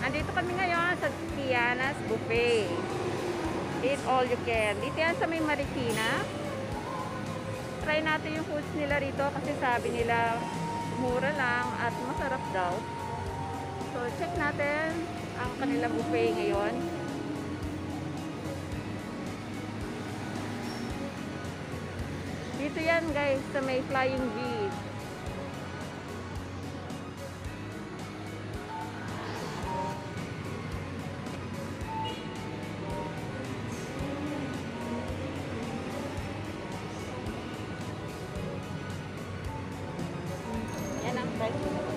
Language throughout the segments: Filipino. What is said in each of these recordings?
Andito kami ngayon sa Tiana's Buffet. Eat all you can. Dito yan sa may Marikina. Try natin yung foods nila rito kasi sabi nila mura lang at masarap daw. So check natin ang kanilang buffet ngayon. Dito yan guys sa may Flying V. Yan ang price.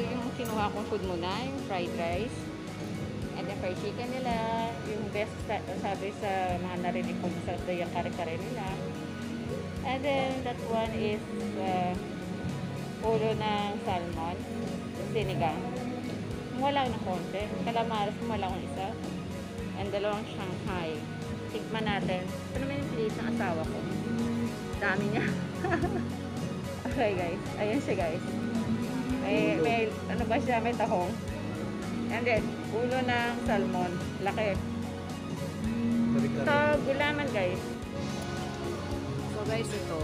ito yung kinuha kong food muna, yung fried rice. And then fried chicken nila, yung best sabi sa mga narinig ko sa yung kare-kare nila. And then that one is ulo ng salmon, sinigang. Wala ng konti. Calamares, wala akong isa. And dalawang Shanghai. Tikman natin. Ito naman yung plate ng asawa ko. Dami niya. Okay guys. Ayan siya guys. May ano ba siya? May tahong. And then, ulo ng salmon. Laki. So, gulaman guys. So guys, ito.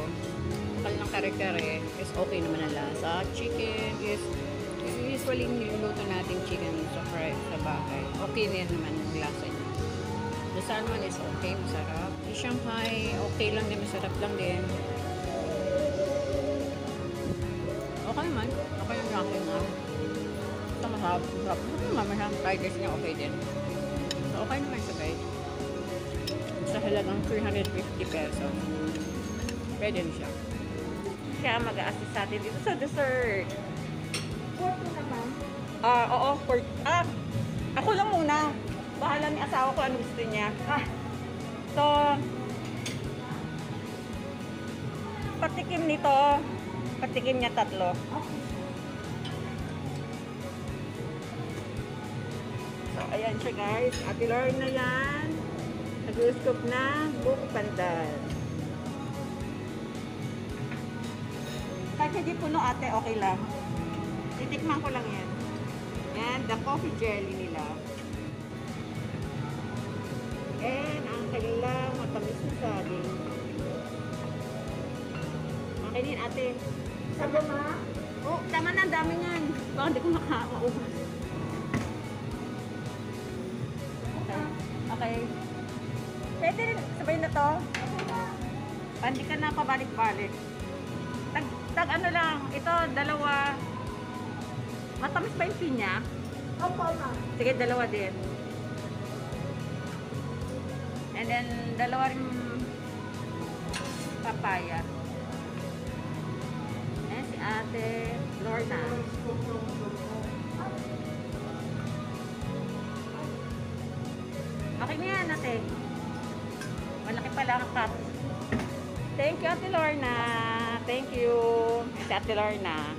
Bakal ng kare-kare is okay naman ang lasa. Chicken is usually niluluto natin chicken sa fry sa bahay. Okay din naman ang lasa niya. The salmon is okay, masarap. Yung Shanghai, okay lang din, masarap lang din. Okay naman. Okay yung laki nga. Ito masarap. Masarap. Masarap. Fried rice niya okay din. So, okay naman siya guys. Sa halagang 350 pesos. Pwede na siya. Siya mag-a-assist sa atin dito sa dessert. Pork naman. Oo, pork. Ako lang muna. Bahala ni asawa ko ano gusto niya. So, patikim nito. Patikim niya 3. Okay. So, ayan siya guys. Ate Lorna na yan. Nag-scoop na buko pandan. Kahit hindi puno ate, okay lang. Titikman ko lang yan. Yan, the coffee jelly nila. And ang kanilang matamis na saging. Makinin ate. Sabi ma? Oh, tama na, ang dami niyan. Baka hindi ko makaubos. Okay. Pwede rin, sabay na to. Hindi ka na pabalik-balik. Tag ano lang, ito, 2. Matamis ba yung pinya? Opo ma. Sige, 2 din. And then, 2 rin papaya. Ayan si Ate Lorna. Okay na yan, ate. Malaki pala ang cup. Thank you, Ate Lorna. Thank you. Si Ate Lorna.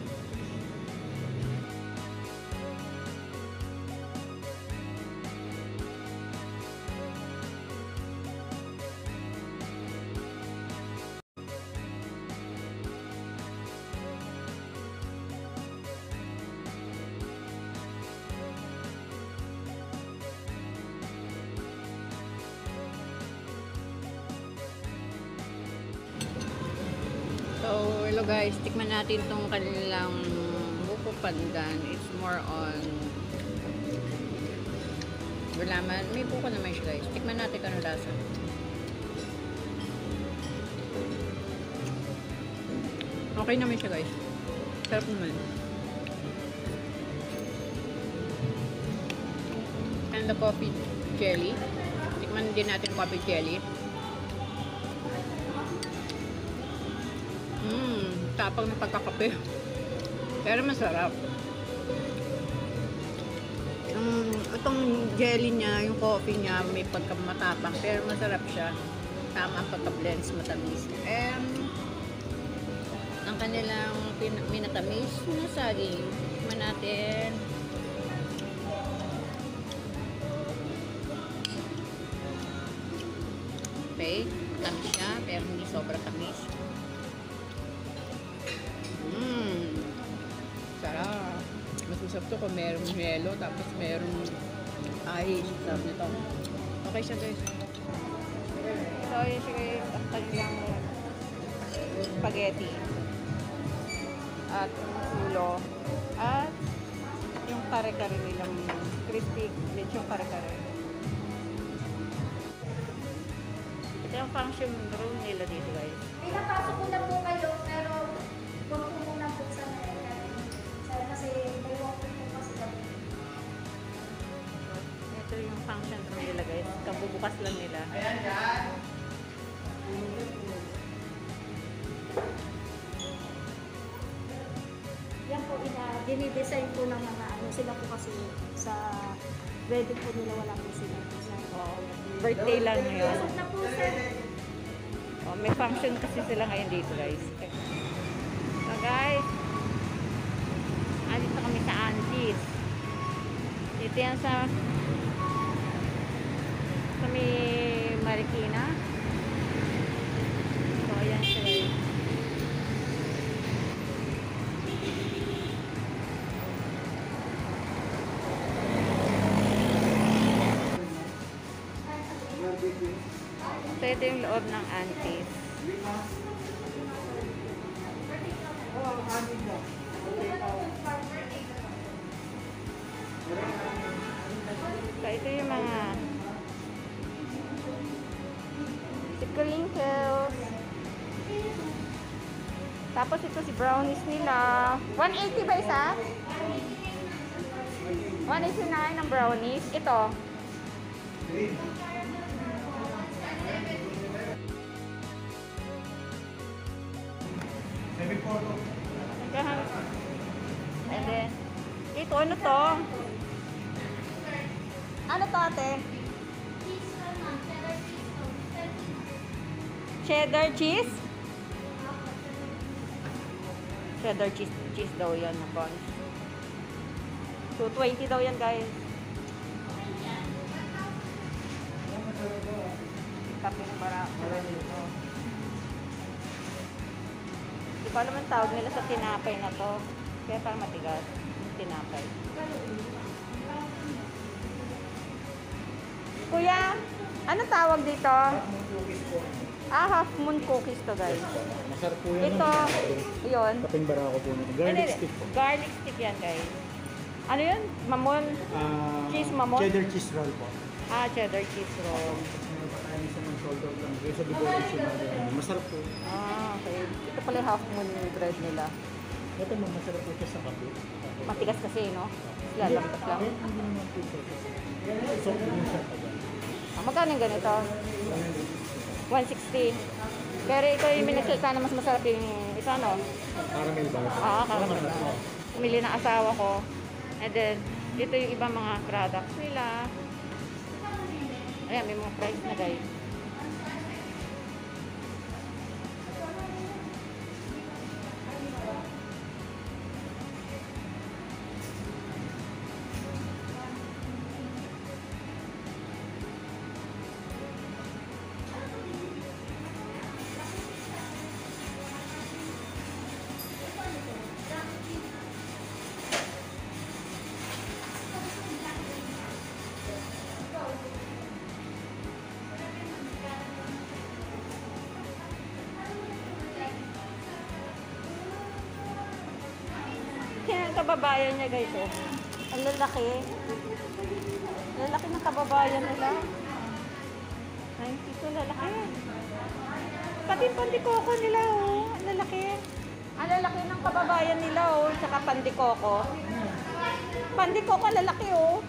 So, hello guys, tikman natin tong kanilang buko pandan. It's more on gulaman. May buko naman siya guys. Tikman natin kung ano lasa. Okay naman siya guys. Sarap naman. And the coffee jelly. Tikman din natin coffee jelly. Tapang na pagkakape. Pero masarap. Itong jelly niya, yung coffee niya, may pagkamatapang. Pero masarap siya. Tama ang pagka-blends, matamis. Ang kanilang minatamis na saging. Tikman natin. Okay. Tamis siya, pero hindi sobrang tamis. Sarap. Mas masarap to kung merong yelo, tapos merong ice. Sarap nito. Okay siya guys. So, yun siya guys. Ang kanilang spaghetti. At ulo. At yung kare-kare nilang crispy lechong kare-kare. Ito yung function room nila dito guys. Pinapasok ko na po kayo, pero huwag po muna buksan na yan. Kasi may walk po kasi kami. Ito yung function room nila guys. Kabubukas lang nila. Ayan yan. Yan po, dinidesign po ng mga ano, sila po kasi sa wedding po nila wala po sila design. Oo. Birthday lang yun. Pasok na po, sir. Oh, may function kasi sila ngayon dito, guys. So, guys, andito kami sa Antis. Dito yan sa may Marikina. So, ayan sila. So, ito yung loob ng Antis. So, ito yung mga Sprinkles. Tapos ito si brownies nila. 180 ba isa? 189 ang brownies. Ito. And then, ito ano to? Ano to, ate? Cheddar cheese? Cheddar cheese daw yan na buns. So, 20 daw yan, guys. Kaping bara. Hindi ko alam ang tawag nila sa tinapay na to. Kaya parang matigas yung tinapay. Kuya, ano tawag dito? Half moon cookies to, guys. Masarap po yan. Ito, yun. Kaping barako po nito. Garlic stick po. Garlic stick yan, guys. Ano yun? Mamon? Cheese mamon? Cheddar cheese roll po. Ah, cheddar cheese roll. Napakain sa mga sold out lang. Kaya sabi ko masarap po. Ah, okay. Ito pala yung half moon bread nila. Ito masarap po siya sa kape. Matigas kasi, no? Lalambot lang. Hindi naman po siya. So, hindi siya tagal. Ah, magkano yung ganito? 160. Pero ikaw yung minagsalita na mas masarap yung isa, no? Caramel bar. Ah, caramel. Pumili ng asawa ko. And then, dito yung ibang mga products nila. Ayan, may mga price na, guys. Yan ang kababayan niya, guys, oh. Ang lalaki. Lalaki ng kababayan nila. Ay, ito lalaki. Pati pandikoko nila, oh. Ang lalaki. Ang lalaki ng kababayan nila, oh. Tsaka pandikoko. Pandikoko, lalaki, oh.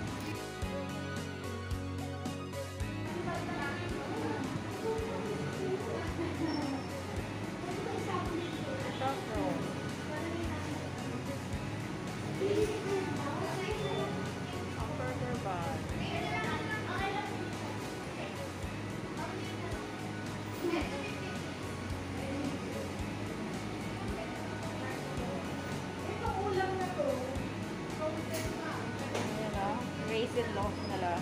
Raisin loaf nila.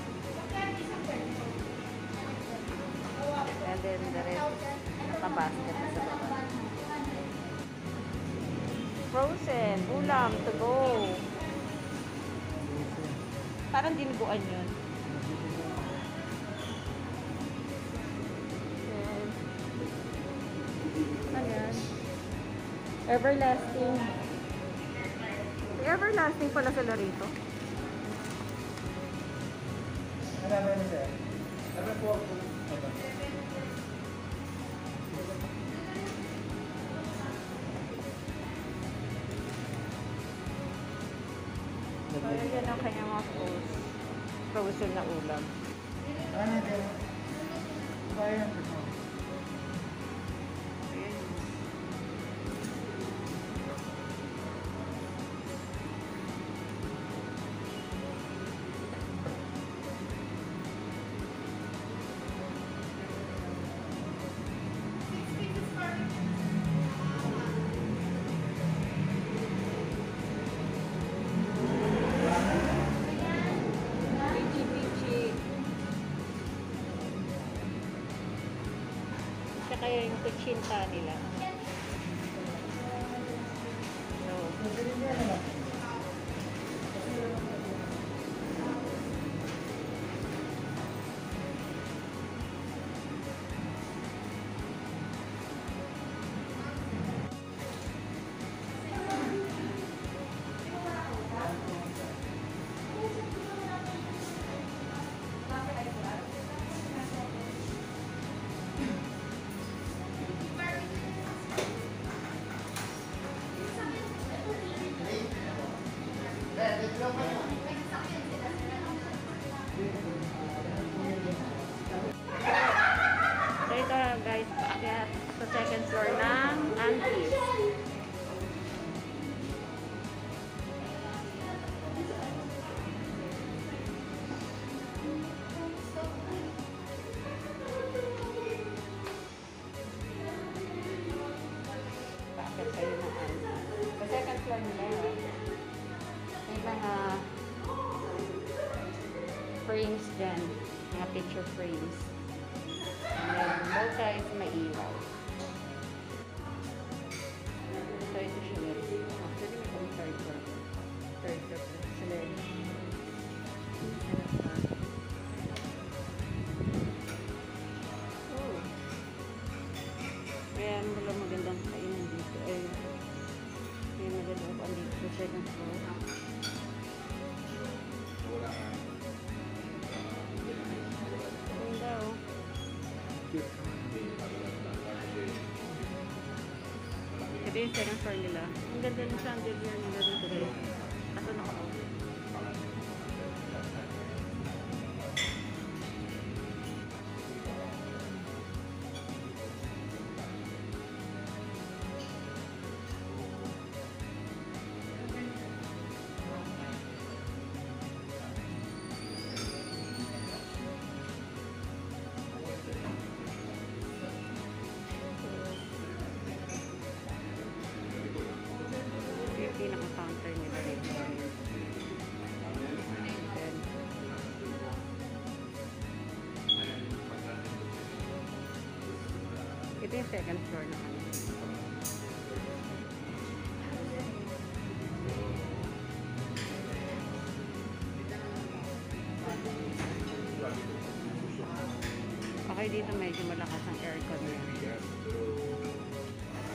And then the rest, nakabasket na sa baba. Frozen, ulam, to go. Parang dinuguan yun. Ano yan? Everlasting. Everlasting pala sila rito. Ano ba yun, sir? Ano po? So, yan ang kanyang mga frozen na ulam. Ano din? Bayan po. pupuntahan nila. So, so ito guys, paakyat sa second floor ng Antis. Paakyat kayo ng Antis. Sa second floor nila, may mga frames dyan, mga picture frames. And then, both sides may ilaw. So, ito siya guys. Actually, may kami third floor. Third floor sila. Oh. Ayan, wala magandang kainan dito. Ay, may magandang upan dito sa second floor. Ganda oh. Ito yung second floor nila. Ang ganda ng chandelier nila dito guys. Kaso na ako. Yung pinaka-counter nila dito. Then, ito yung second floor na kami. Okay, dito medyo malakas ang aircon niya.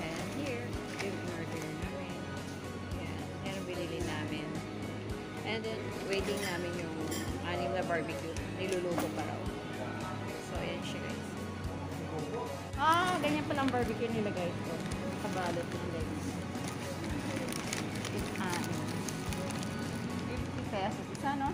And here, yung order namin. Yan ang binili namin. And then, waiting namin yung 6 na barbecue. Niluluto pa raw. So, ayan siya guys. Ganyan palang barbecue nila guys. So, kabalot ng guys. It's 50 pesos. Isa, no?